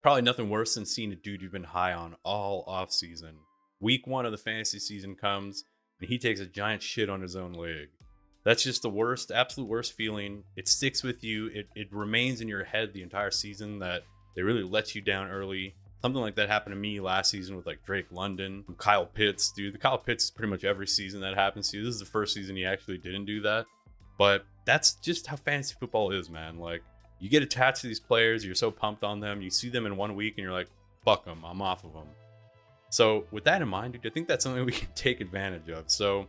Probably nothing worse than seeing a dude you've been high on all off season. Week one of the fantasy season comes and he takes a giant shit on his own leg. That's just the worst, absolute worst feeling. It sticks with you. It remains in your head the entire season that they really let you down early. Something like that happened to me last season with like Drake London, Kyle Pitts, dude. The Kyle Pitts is pretty much every season that happens to you. This is the first season he actually didn't do that. But that's just how fantasy football is, man. Like, you get attached to these players, you're so pumped on them, you see them in 1 week and you're like, fuck them, I'm off of them. So with that in mind, dude, I think that's something we can take advantage of. So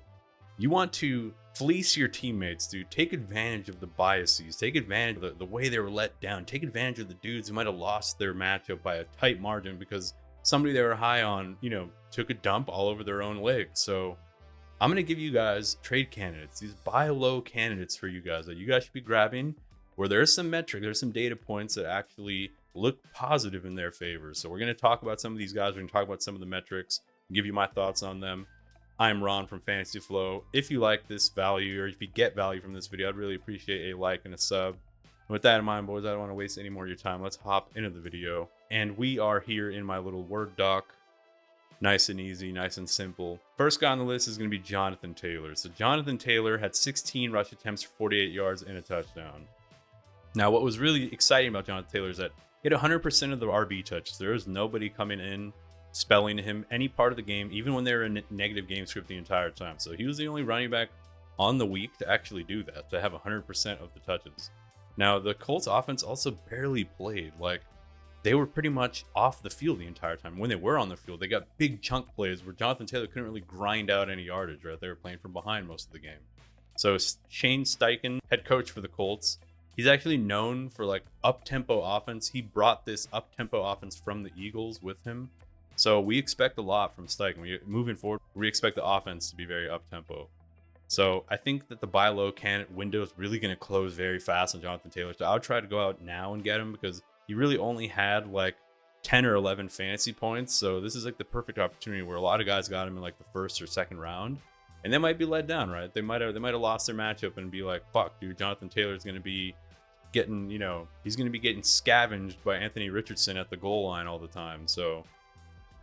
you want to fleece your teammates, dude. Take advantage of the biases, take advantage of the way they were let down, take advantage of the dudes who might have lost their matchup by a tight margin because somebody they were high on, took a dump all over their own leg. So I'm going to give you guys trade candidates, these buy low candidates for you guys that you guys should be grabbing, where there's some metric, there's some data points that actually look positive in their favor. So we're going to talk about some of these guys. We're going to talk about some of the metrics, give you my thoughts on them. I'm Ron from Fantasy Flow. If you like this value, or if you get value from this video, I'd really appreciate a like and a sub. And with that in mind, boys, I don't want to waste any more of your time. Let's hop into the video. And we are here in my little Word doc. Nice and easy, nice and simple. First guy on the list is going to be Jonathan Taylor. So Jonathan Taylor had 16 rush attempts for 48 yards and a touchdown. Now, what was really exciting about Jonathan Taylor is that he had 100% of the RB touches. There was nobody coming in, spelling him any part of the game, even when they were in negative game script the entire time. So he was the only running back on the week to actually do that, to have 100% of the touches. Now, the Colts offense also barely played. Like, they were pretty much off the field the entire time. When they were on the field, they got big chunk plays where Jonathan Taylor couldn't really grind out any yardage, right? They were playing from behind most of the game. So Shane Steichen, head coach for the Colts, he's actually known for like up-tempo offense. He brought this up-tempo offense from the Eagles with him. So we expect a lot from Steichen. Moving forward, we expect the offense to be very up-tempo. So I think that the buy low candidate window is really going to close very fast on Jonathan Taylor. So I'll try to go out now and get him because he really only had like 10 or 11 fantasy points. So this is like the perfect opportunity where a lot of guys got him in like the first or second round. And they might be let down, right? They might have lost their matchup and be like, fuck, dude, Jonathan Taylor is going to be getting, he's going to be getting scavenged by Anthony Richardson at the goal line all the time. So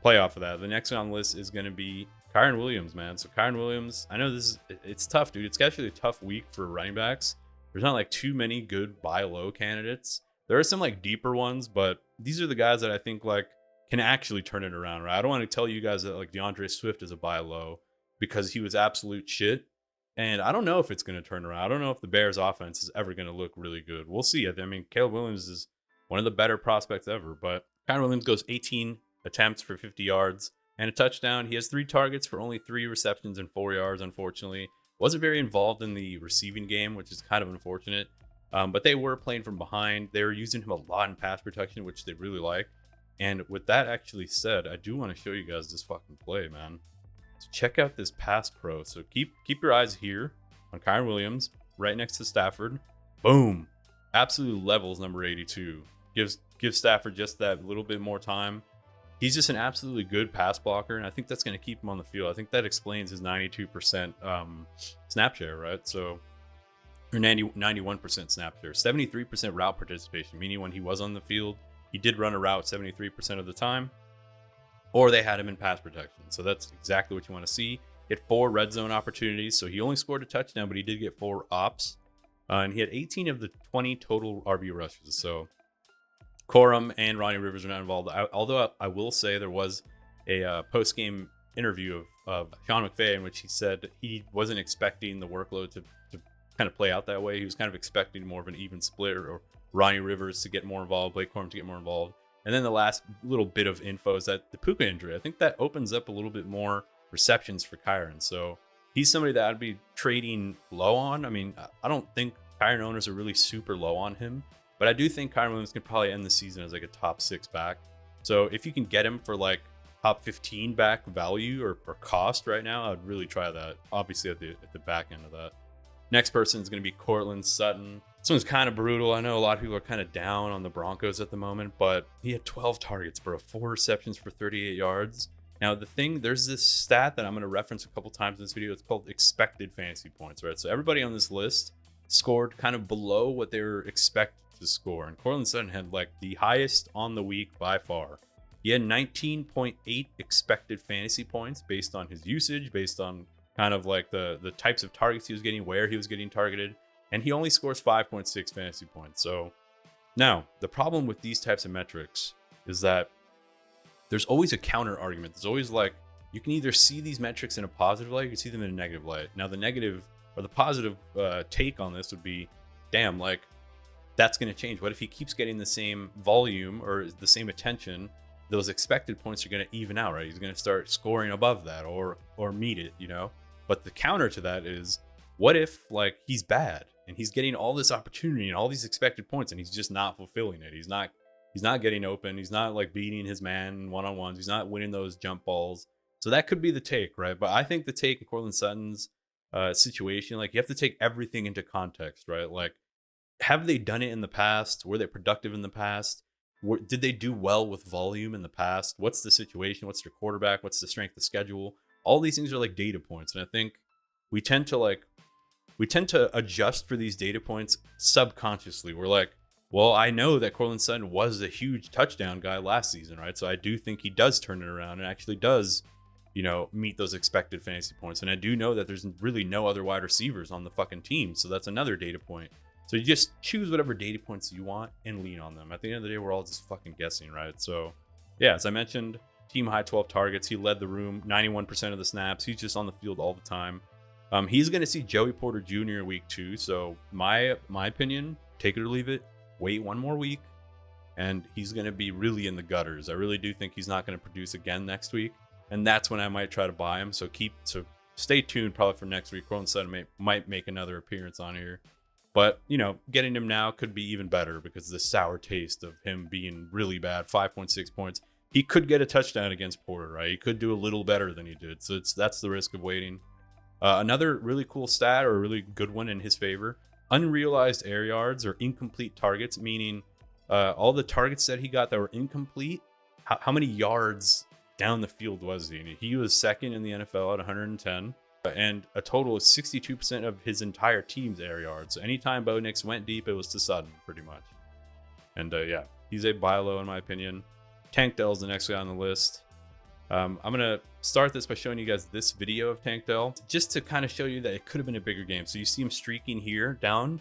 play off of that. The next one on the list is going to be Kyren Williams, man. So Kyren Williams, I know it's tough, dude. It's actually a tough week for running backs. There's not like too many good buy low candidates. There are some like deeper ones, but these are the guys that I think like can actually turn it around, right? I don't want to tell you guys that like DeAndre Swift is a buy low because he was absolute shit. And I don't know if it's going to turn around. I don't know if the Bears offense is ever going to look really good. We'll see. I mean, Caleb Williams is one of the better prospects ever, but Kyren Williams goes 18 attempts for 50 yards and a touchdown. He has 3 targets for only 3 receptions and 4 yards, unfortunately. Wasn't very involved in the receiving game, which is kind of unfortunate. But they were playing from behind. They were using him a lot in pass protection, which they really like. And with that actually said, I do want to show you guys this fucking play, man. So check out this pass pro. So keep your eyes here on Kyren Williams, right next to Stafford. Boom. Absolute levels number 82. Gives Stafford just that little bit more time. He's just an absolutely good pass blocker, and I think that's going to keep him on the field. I think that explains his 92% snap share, right? So, or 91% snap share. 73% route participation, meaning when he was on the field, he did run a route 73% of the time. Or they had him in pass protection. So that's exactly what you want to see. He had 4 red zone opportunities. So he only scored a touchdown, but he did get 4 ops. And he had 18 of the 20 total RB rushes. So Corum and Ronnie Rivers are not involved. Although I will say there was a post-game interview of Sean McVay in which he said he wasn't expecting the workload to kind of play out that way. He was kind of expecting more of an even split or Ronnie Rivers to get more involved, Blake Corum to get more involved. And then the last little bit of info is that the Puka injury, I think that opens up a little bit more receptions for Kyren. So he's somebody that I'd be trading low on. I mean, I don't think Kyren owners are really super low on him, but I do think Kyren Williams can probably end the season as like a top 6 back. So if you can get him for like top 15 back value or cost right now, I'd really try that. Obviously at the back end of that. Next person is going to be Courtland Sutton. This one's kind of brutal. I know a lot of people are kind of down on the Broncos at the moment, but he had 12 targets, bro. 4 receptions for 38 yards. Now, there's this stat that I'm going to reference a couple times in this video. It's called expected fantasy points, right? So everybody on this list scored kind of below what they were expected to score. And Courtland Sutton had like the highest on the week by far. He had 19.8 expected fantasy points based on his usage, based on kind of like the types of targets he was getting, where he was getting targeted. And he only scores 5.6 fantasy points. So now the problem with these types of metrics is that there's always a counter argument. There's always like, you can either see these metrics in a positive light, you can see them in a negative light. Now the negative or the positive take on this would be, damn, like that's going to change. What if he keeps getting the same volume or the same attention? Those expected points are going to even out, right? He's going to start scoring above that or meet it, you know? But the counter to that is, what if like he's bad and he's getting all this opportunity and all these expected points and he's just not fulfilling it? He's not getting open. He's not like beating his man one-on-ones. He's not winning those jump balls. So that could be the take, right? But I think the take in Courtland Sutton's situation, like you have to take everything into context, right? Like, have they done it in the past? Were they productive in the past? Did they do well with volume in the past? What's the situation? What's their quarterback? What's the strength of schedule? All these things are like data points. And I think we tend to adjust for these data points subconsciously. We're like, well, I know that Courtland Sutton was a huge touchdown guy last season, right? So I do think he does turn it around and actually does, you know, meet those expected fantasy points. And I do know that there's really no other wide receivers on the fucking team. So that's another data point. So you just choose whatever data points you want and lean on them. At the end of the day, we're all just fucking guessing, right? So yeah, as I mentioned, team high 12 targets. He led the room, 91% of the snaps. He's just on the field all the time. He's going to see Joey Porter Jr. week 2. So my opinion, take it or leave it, wait one more week, and he's going to be really in the gutters. I really do think he's not going to produce again next week, and that's when I might try to buy him. So stay tuned probably for next week. Courtland Sutton might make another appearance on here. But, you know, getting him now could be even better because of the sour taste of him being really bad. 5.6 points. He could get a touchdown against Porter, right? He could do a little better than he did. So that's the risk of waiting. Another really cool stat, or a really good one in his favor, unrealized air yards or incomplete targets, meaning all the targets that he got that were incomplete, how many yards down the field was he? And he was second in the NFL at 110. And a total of 62% of his entire team's air yards. So anytime Bo Nix went deep, it was to Sutton, pretty much. And yeah, he's a buy low in my opinion. Tank Dell's the next guy on the list. I'm going to start this by showing you guys this video of Tank Dell, just to kind of show you that it could have been a bigger game. So you see him streaking here down.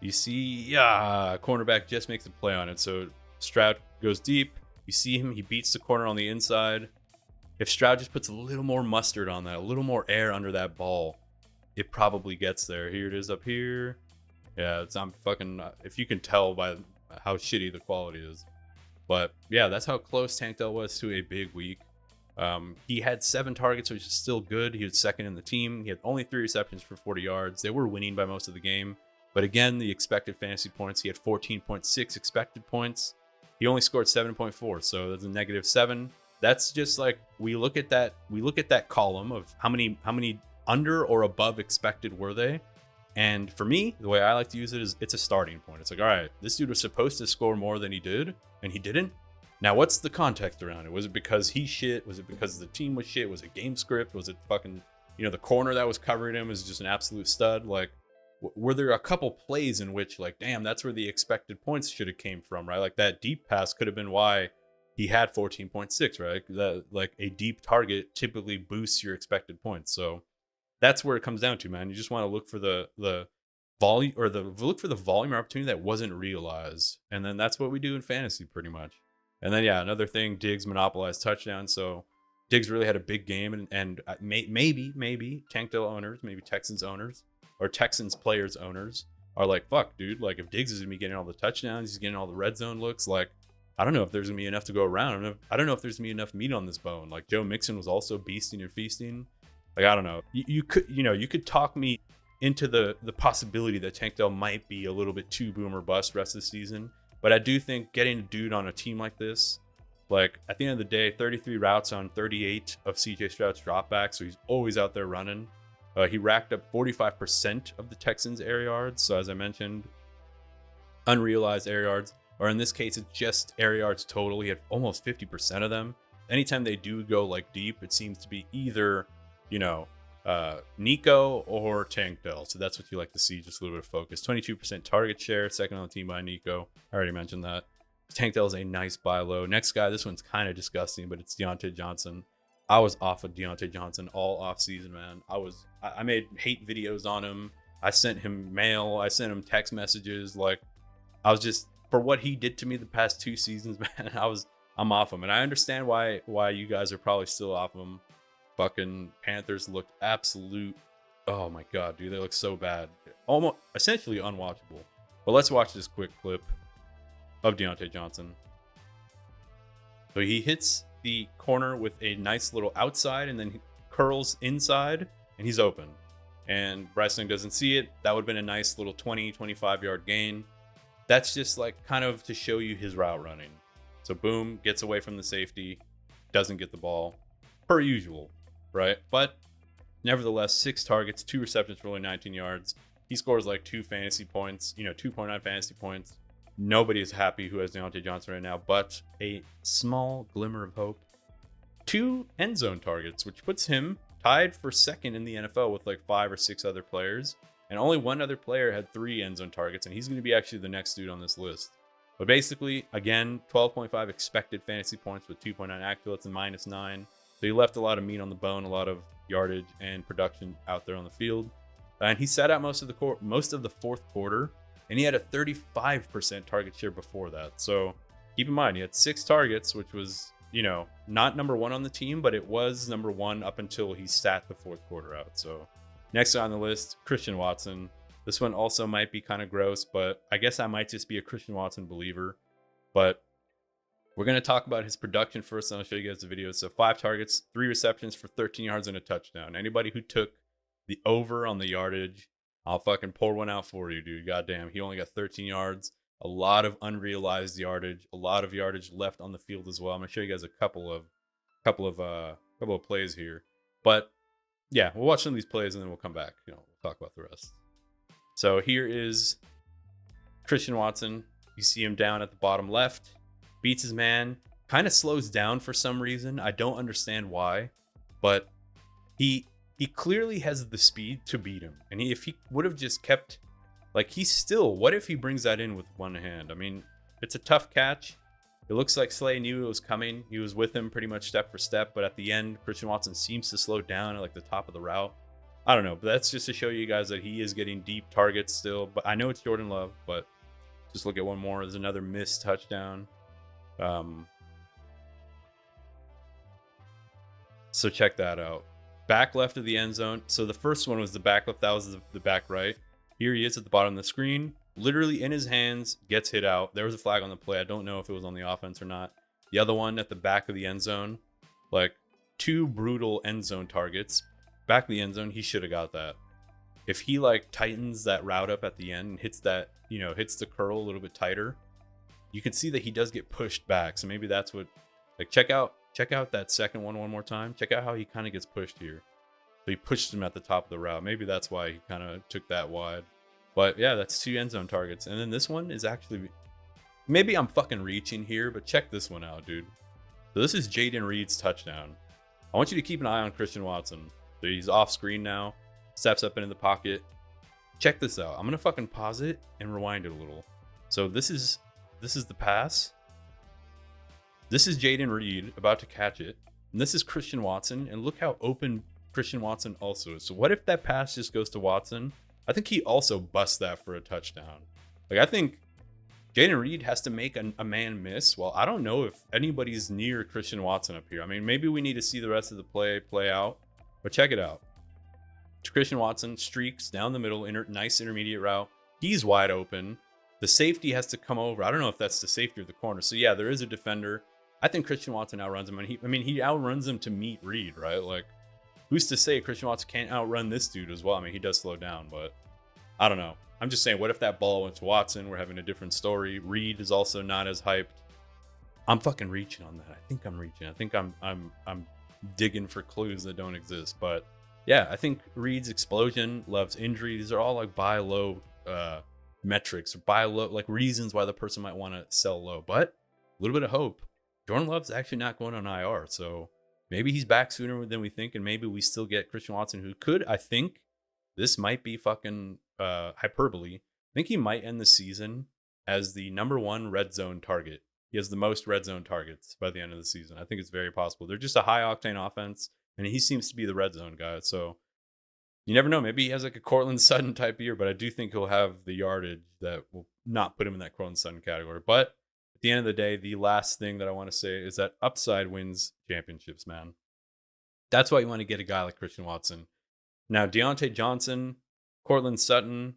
You see, cornerback just makes a play on it. So Stroud goes deep. You see him, he beats the corner on the inside. If Stroud just puts a little more mustard on that, a little more air under that ball, it probably gets there. Here it is up here. Yeah, I'm fucking, if you can tell by how shitty the quality is. But yeah, that's how close Tank Dell was to a big week. He had 7 targets, which is still good. He was second in the team. He had only 3 receptions for 40 yards. They were winning by most of the game. But again, the expected fantasy points, he had 14.6 expected points. He only scored 7.4, so that's a -7. That's just like, we look at that column of how many under or above expected were they. And for me, the way I like to use it is it's a starting point. It's like, all right, this dude was supposed to score more than he did, and he didn't. Now, what's the context around it? Was it because he's shit? Was it because the team was shit? Was it game script? Was it fucking, the corner that was covering him is just an absolute stud? Like, were there a couple plays in which, like, damn, that's where the expected points should have came from, right? Like, that deep pass could have been why he had 14.6, right? Like a deep target typically boosts your expected points. So that's where it comes down to, man. You just want to look for the volume, or look for the volume or opportunity that wasn't realized. And then that's what we do in fantasy pretty much. And then, yeah, another thing, Diggs monopolized touchdowns. So Diggs really had a big game, and maybe Tank Dell owners, maybe Texans owners, or Texans players owners are like, fuck, dude, like if Diggs is going to be getting all the touchdowns, he's getting all the red zone looks, like, I don't know if there's going to be enough to go around. I don't know if there's going to be enough meat on this bone. Like Joe Mixon was also beasting and feasting. Like, I don't know. You could talk me into the possibility that Tank Dell might be a little bit too boom or bust rest of the season. But I do think getting a dude on a team like this, like at the end of the day, 33 routes on 38 of CJ Stroud's dropbacks. So he's always out there running. He racked up 45% of the Texans' air yards. So as I mentioned, unrealized air yards. Or in this case, it's just air yards total. He had almost 50% of them. Anytime they do go like deep, it seems to be either, Nico or Tank Dell. So that's what you like to see, just a little bit of focus. 22% target share, second on the team by Nico. I already mentioned that. Tank Dell is a nice buy low. Next guy, this one's kind of disgusting, but it's Diontae Johnson. I was off of Diontae Johnson all off season, man. I made hate videos on him. I sent him mail. I sent him text messages. Like, I was just, for what he did to me the past 2 seasons, man, I'm off him. And I understand why you guys are probably still off him. Fucking Panthers looked absolute. Oh my god, dude, they look so bad. Almost essentially unwatchable. But let's watch this quick clip of Diontae Johnson. So he hits the corner with a nice little outside and then he curls inside and he's open. And Bryce Young doesn't see it. That would have been a nice little 25 yard gain. That's just like kind of to show you his route running. So boom, gets away from the safety, doesn't get the ball, per usual, right? But nevertheless, 6 targets, 2 receptions for only 19 yards. He scores like 2 fantasy points, 2.9 fantasy points. Nobody is happy who has Diontae Johnson right now, but a small glimmer of hope. 2 end zone targets, which puts him tied for second in the NFL with like 5 or 6 other players. And only one other player had 3 end zone targets, and he's going to be actually the next dude on this list. But basically, again, 12.5 expected fantasy points with 2.9 actual. It's a -9. So he left a lot of meat on the bone, a lot of yardage and production out there on the field. And he sat out most of the fourth quarter, and he had a 35% target share before that. So keep in mind, he had 6 targets, which was, not number 1 on the team, but it was number 1 up until he sat the fourth quarter out. So next on the list, Christian Watson. This one also might be kind of gross, but I guess I might just be a Christian Watson believer. But we're going to talk about his production first, and I'll show you guys the video. So 5 targets, 3 receptions for 13 yards and a touchdown. Anybody who took the over on the yardage, I'll fucking pour one out for you, dude. Goddamn, he only got 13 yards. A lot of unrealized yardage, a lot of yardage left on the field as well. I'm going to show you guys a couple of plays here. But yeah, we'll watch some of these plays and then we'll come back. We'll talk about the rest. So here is Christian Watson. You see him down at the bottom left, beats his man, kind of slows down for some reason. I don't understand why, but he clearly has the speed to beat him. And if he would have just kept, what if he brings that in with one hand? I mean, it's a tough catch. It looks like Slay knew it was coming. He was with him pretty much step for step, but at the end, Christian Watson seems to slow down at the top of the route. I don't know, but that's just to show you guys that he is getting deep targets still. But I know it's Jordan Love, but just look at one more. There's another missed touchdown. So check that out. Back left of the end zone. So the first one was the back left. That was the back right. Here he is at the bottom of the screen. Literally in his hands, gets hit out. There was a flag on the play. I don't know if it was on the offense or not. The other one at the back of the end zone. 2 brutal end zone targets. Back of the end zone, he should have got that. If he tightens that route up at the end and hits that, hits the curl a little bit tighter, you can see that he does get pushed back. So maybe that's what, check out that second one more time. Check out how he kind of gets pushed here. So he pushed him at the top of the route. Maybe that's why he kind of took that wide. But yeah, that's 2 end zone targets. And then this one is actually, maybe I'm fucking reaching here, but check this one out, dude. So this is Jaden Reed's touchdown. I want you to keep an eye on Christian Watson. So he's off screen now, steps up into the pocket. Check this out. I'm going to fucking pause it and rewind it a little. So this is the pass. This is Jaden Reed about to catch it. And this is Christian Watson. And look how open Christian Watson also is. So what if that pass just goes to Watson? I think he also busts that for a touchdown. I think Jaden Reed has to make a man miss. Well, I don't know if anybody's near Christian Watson up here. I mean, maybe we need to see the rest of the play out. But check it out. Christian Watson streaks down the middle, nice intermediate route. He's wide open. The safety has to come over. I don't know if that's the safety or the corner. So yeah, there is a defender. I think Christian Watson outruns him. And he outruns him to meet Reed, right? Who's to say Christian Watson can't outrun this dude as well? I mean, he does slow down, but I don't know. I'm just saying, what if that ball went to Watson? We're having a different story. Reed is also not as hyped. I'm fucking reaching on that. I think I'm reaching. I think I'm digging for clues that don't exist. But yeah, I think Reed's explosion, Love's injury, these are all buy low metrics, or buy low, reasons why the person might want to sell low. But a little bit of hope. Jordan Love's actually not going on IR, so maybe he's back sooner than we think, and maybe we still get Christian Watson, who could, I think, this might be fucking hyperbole. I think he might end the season as the #1 red zone target. He has the most red zone targets by the end of the season. I think it's very possible. They're just a high octane offense, and he seems to be the red zone guy. So you never know. Maybe he has like a Courtland Sutton type year, but I do think he'll have the yardage that will not put him in that Courtland Sutton category. But at the end of the day, the last thing that I want to say is that upside wins championships, man. That's why you want to get a guy like Christian Watson. Now, Diontae Johnson, Courtland Sutton,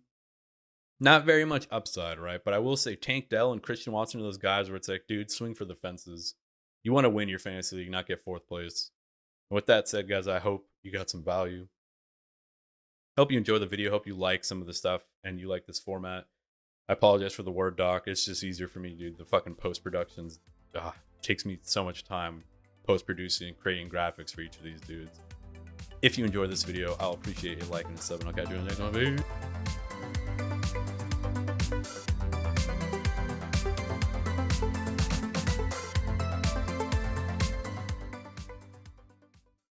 not very much upside, right? But I will say Tank Dell and Christian Watson are those guys where it's like, dude, swing for the fences. You want to win your fantasy league, not get 4th place. And with that said, guys, I hope you got some value. Hope you enjoy the video. Hope you like some of the stuff and you like this format. I apologize for the Word doc. It's just easier for me to do. The fucking post-productions takes me so much time post-producing and creating graphics for each of these dudes. If you enjoyed this video, I'll appreciate a like and a sub, and I'll catch you in the next one.